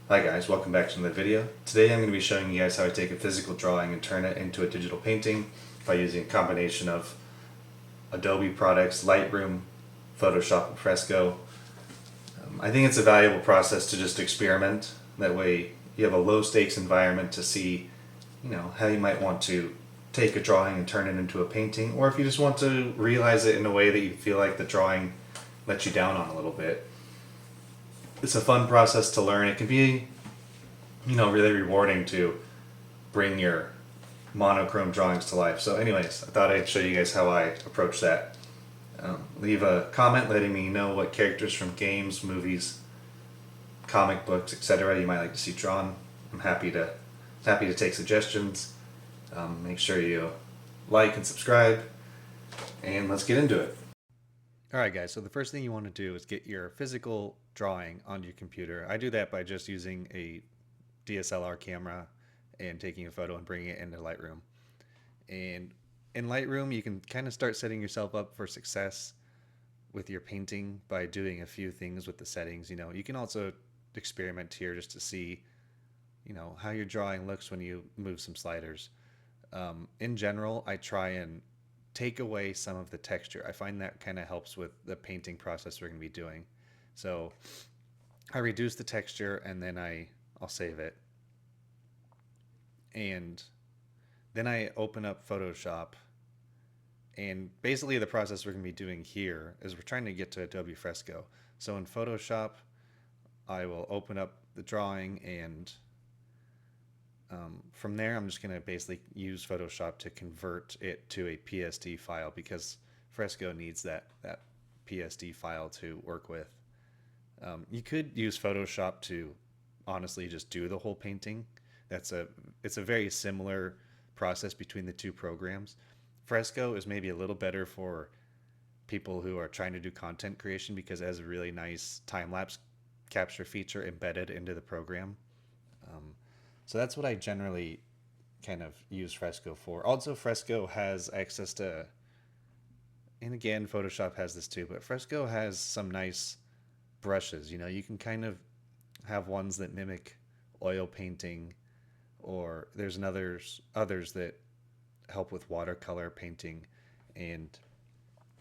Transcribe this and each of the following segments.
Hi guys, welcome back to another video. Today I'm going to be showing you guys how I take a physical drawing and turn it into a digital painting by using a combination of Adobe products, Lightroom, Photoshop, and Fresco. I think it's a valuable process to just experiment. That way you have a low stakes environment to see, how you might want to take a drawing and turn it into a painting, or if you just want to realize it in a way that you feel like the drawing lets you down on a little bit. It's a fun process to learn. It can be, really rewarding to bring your monochrome drawings to life. So anyways, I thought I'd show you guys how I approach that. Leave a comment letting me know what characters from games, movies, comic books, etc. you might like to see drawn. I'm happy to take suggestions. Make sure you like and subscribe, and let's get into it. Alright guys, so the first thing you want to do is get your physical drawing onto your computer. I do that by just using a DSLR camera and taking a photo and bringing it into Lightroom. And in Lightroom, you can kind of start setting yourself up for success with your painting by doing a few things with the settings. You can also experiment here just to see, how your drawing looks when you move some sliders. In general, I try and take away some of the texture. I find that kind of helps with the painting process we're going to be doing. So I reduce the texture and then I'll save it. And then I open up Photoshop. And basically the process we're going to be doing here is we're trying to get to Adobe Fresco. So in Photoshop, I will open up the drawing, and from there I'm just going to basically use Photoshop to convert it to a PSD file because Fresco needs that PSD file to work with. You could use Photoshop to honestly just do the whole painting. It's a very similar process between the two programs. Fresco is maybe a little better for people who are trying to do content creation because it has a really nice time-lapse capture feature embedded into the program. So that's what I generally kind of use Fresco for. Also, Fresco has access to, and again, Photoshop has this too, but Fresco has some nice brushes. You can kind of have ones that mimic oil painting, or there's others that help with watercolor painting, and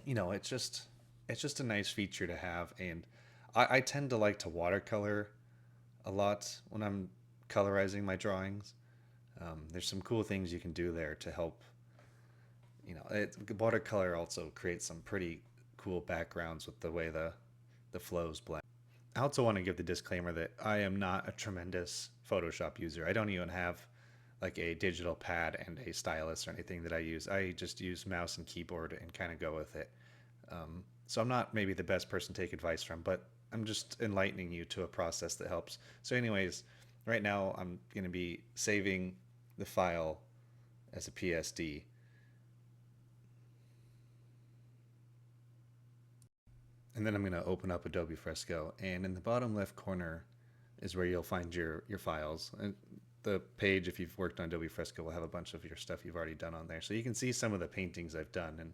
it's just a nice feature to have. And I tend to like to watercolor a lot when I'm colorizing my drawings. There's some cool things you can do there to help. Watercolor also creates some pretty cool backgrounds with the way the flows blend. I also want to give the disclaimer that I am not a tremendous Photoshop user. I don't even have like a digital pad and a stylus or anything that I use. I just use mouse and keyboard and kind of go with it. So I'm not maybe the best person to take advice from, but I'm just enlightening you to a process that helps. So anyways, right now I'm going to be saving the file as a PSD. And then I'm going to open up Adobe Fresco, and in the bottom left corner is where you'll find your files. And the page, if you've worked on Adobe Fresco, will have a bunch of your stuff you've already done on there. So you can see some of the paintings I've done and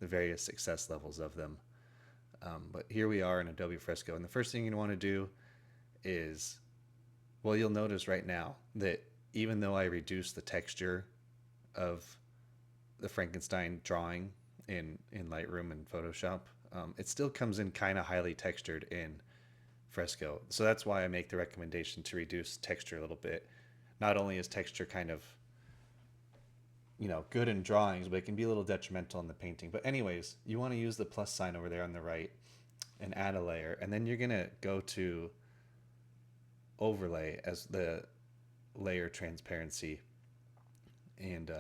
the various success levels of them. But here we are in Adobe Fresco, and the first thing you want to do is, well, you'll notice right now that even though I reduced the texture of the Frankenstein drawing in Lightroom and Photoshop, it still comes in kind of highly textured in Fresco. So that's why I make the recommendation to reduce texture a little bit. Not only is texture kind of, good in drawings, but it can be a little detrimental in the painting. But anyways, you want to use the plus sign over there on the right and add a layer. And then you're going to go to overlay as the layer transparency. And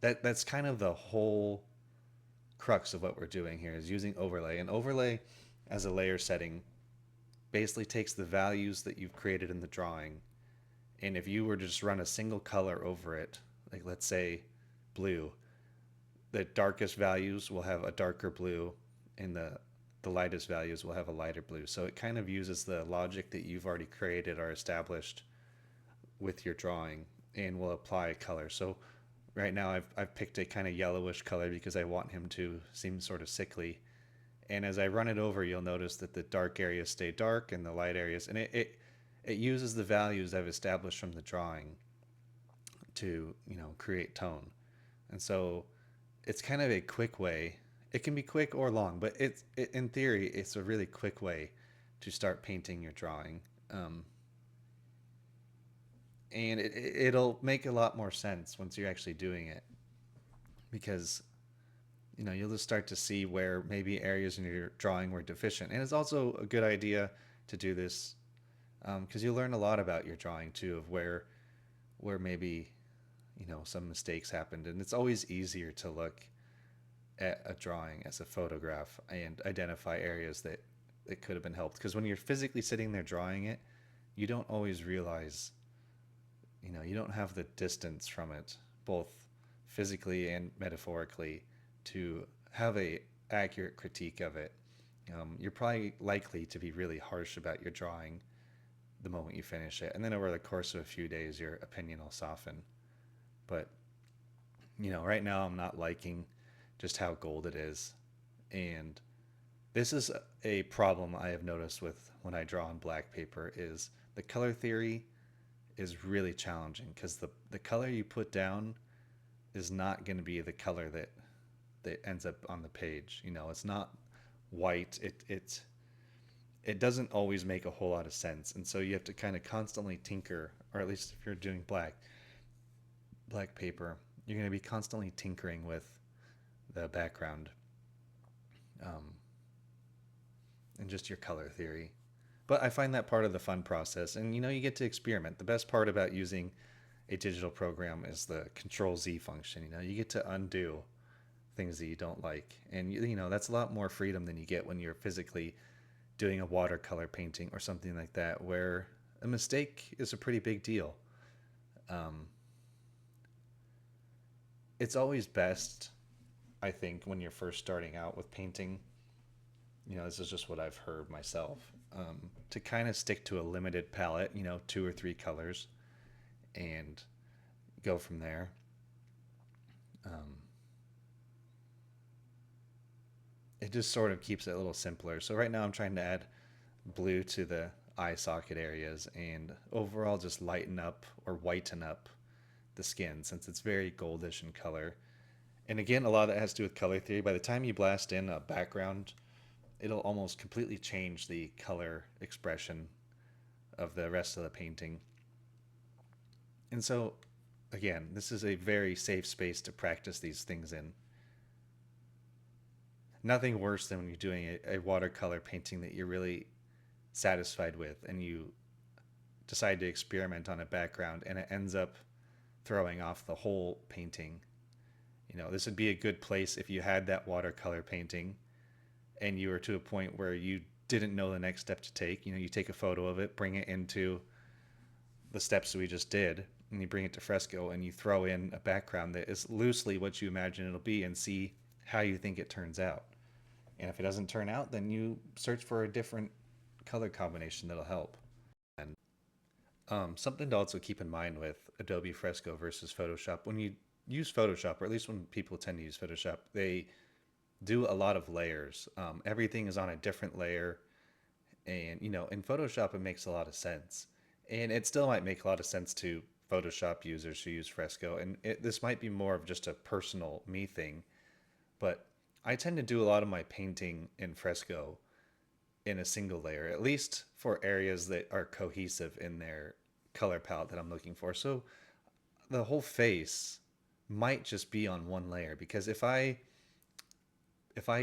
that's kind of the whole crux of what we're doing here, is using overlay. And overlay as a layer setting basically takes the values that you've created in the drawing, and if you were to just run a single color over it, like let's say blue, the darkest values will have a darker blue and the lightest values will have a lighter blue. So it kind of uses the logic that you've already created or established with your drawing and will apply a color. So right now I've picked a kind of yellowish color because I want him to seem sort of sickly. And as I run it over, you'll notice that the dark areas stay dark and the light areas, and it it uses the values I've established from the drawing to, create tone. And so it's kind of a quick way. It can be quick or long, but in theory, it's a really quick way to start painting your drawing. And it'll make a lot more sense once you're actually doing it, because you'll just start to see where maybe areas in your drawing were deficient. And it's also a good idea to do this because you learn a lot about your drawing too, of where maybe some mistakes happened. And it's always easier to look at a drawing as a photograph and identify areas that could have been helped, because when you're physically sitting there drawing it, you don't always realize, you don't have the distance from it, both physically and metaphorically, to have a accurate critique of it. You're probably likely to be really harsh about your drawing the moment you finish it, and then over the course of a few days, your opinion will soften. But right now I'm not liking just how gold it is, and this is a problem I have noticed with when I draw on black paper is the color theory is really challenging, because the color you put down is not going to be the color that ends up on the page. It's not white. It doesn't always make a whole lot of sense, and so you have to kind of constantly tinker, or at least if you're doing black paper, you're going to be constantly tinkering with the background, um, and just your color theory. But I find that part of the fun process, and you get to experiment. The best part about using a digital program is the Control Z function. You get to undo things that you don't like, and that's a lot more freedom than you get when you're physically doing a watercolor painting or something like that, where a mistake is a pretty big deal. Um, it's always best, I think, when you're first starting out with painting. This is just what I've heard myself, to kind of stick to a limited palette, 2 or 3 colors, and go from there. Um, it just sort of keeps it a little simpler. So right now I'm trying to add blue to the eye socket areas and overall just lighten up or whiten up the skin, since it's very goldish in color. And again, a lot of that has to do with color theory. By the time you blast in a background, it'll almost completely change the color expression of the rest of the painting. And so, again, this is a very safe space to practice these things in. Nothing worse than when you're doing a watercolor painting that you're really satisfied with, and you decide to experiment on a background and it ends up throwing off the whole painting. This would be a good place if you had that watercolor painting and you were to a point where you didn't know the next step to take. You take a photo of it, bring it into the steps that we just did, and you bring it to fresco and you throw in a background that is loosely what you imagine it'll be and see how you think it turns out. And if it doesn't turn out, then you search for a different color combination that'll help. And something to also keep in mind with Adobe Fresco versus Photoshop: when you use Photoshop, or at least when people tend to use Photoshop, they do a lot of layers. Everything is on a different layer, and in Photoshop it makes a lot of sense, and it still might make a lot of sense to Photoshop users who use Fresco. And this might be more of just a personal me thing, but I tend to do a lot of my painting in Fresco in a single layer, at least for areas that are cohesive in their color palette that I'm looking for. So the whole face might just be on one layer, because if I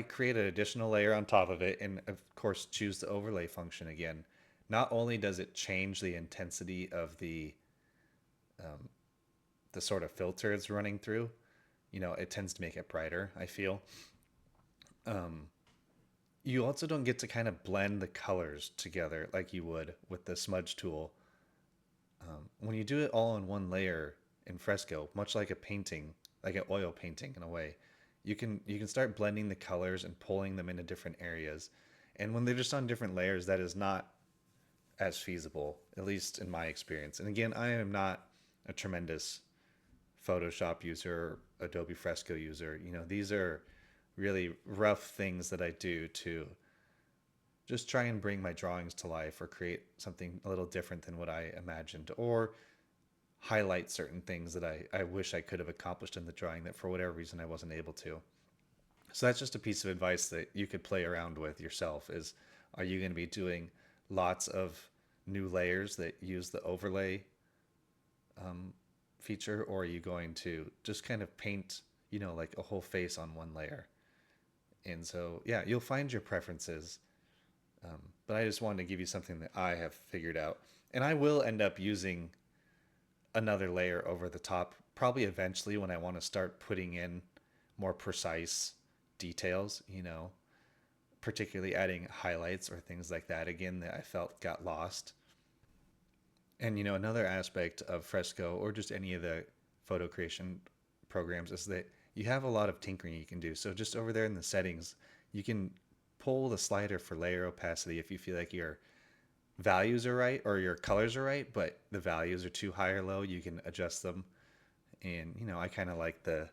create an additional layer on top of it, and of course choose the overlay function again, not only does it change the intensity of the sort of filter it's running through, it tends to make it brighter, I feel. Um, you also don't get to kind of blend the colors together like you would with the smudge tool. When you do it all in one layer in Fresco, much like a painting, like an oil painting in a way, you can start blending the colors and pulling them into different areas. And when they're just on different layers, that is not as feasible, at least in my experience. And again, I am not a tremendous Photoshop user or Adobe Fresco user. These are really rough things that I do to just try and bring my drawings to life or create something a little different than what I imagined, or highlight certain things that I wish I could have accomplished in the drawing that for whatever reason I wasn't able to. So that's just a piece of advice that you could play around with yourself is, are you going to be doing lots of new layers that use the overlay feature, or are you going to just kind of paint, like a whole face on one layer? And so, yeah, you'll find your preferences. But I just wanted to give you something that I have figured out. And I will end up using another layer over the top, probably eventually when I want to start putting in more precise details, particularly adding highlights or things like that again that I felt got lost. And another aspect of Fresco or just any of the photo creation programs is that you have a lot of tinkering you can do. So just over there in the settings, you can pull the slider for layer opacity if you feel like your values are right or your colors are right, but the values are too high or low, you can adjust them. And I kind of like the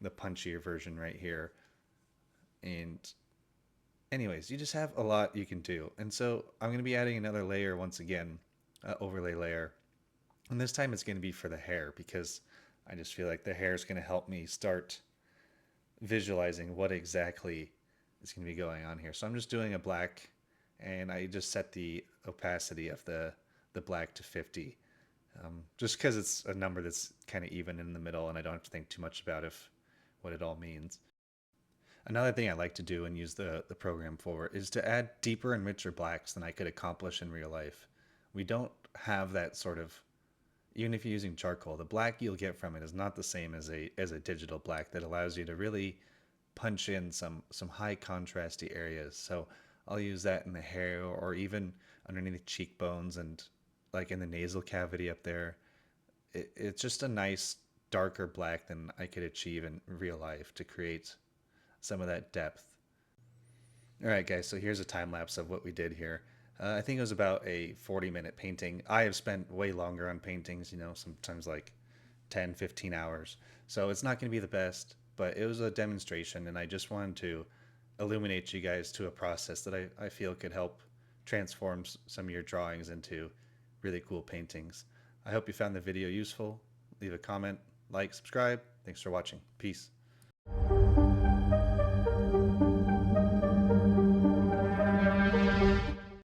punchier version right here. And anyways, you just have a lot you can do. And so I'm going to be adding another layer once again, overlay layer. And this time it's going to be for the hair because I just feel like the hair is going to help me start visualizing what exactly is going to be going on here. So I'm just doing a black, and I just set the opacity of the black to 50, just because it's a number that's kind of even in the middle, and I don't have to think too much about if what it all means. Another thing I like to do and use the program for is to add deeper and richer blacks than I could accomplish in real life. We don't have that sort of, even if you're using charcoal, the black you'll get from it is not the same as a digital black that allows you to really punch in some high contrasty areas. So I'll use that in the hair or even underneath the cheekbones and like in the nasal cavity up there. It's just a nice darker black than I could achieve in real life to create some of that depth. All right, guys, so here's a time lapse of what we did here. I think it was about a 40-minute painting. I have spent way longer on paintings, sometimes like 10, 15 hours. So it's not going to be the best, but it was a demonstration, and I just wanted to illuminate you guys to a process that I feel could help transform some of your drawings into really cool paintings. I hope you found the video useful. Leave a comment, like, subscribe. Thanks for watching. Peace.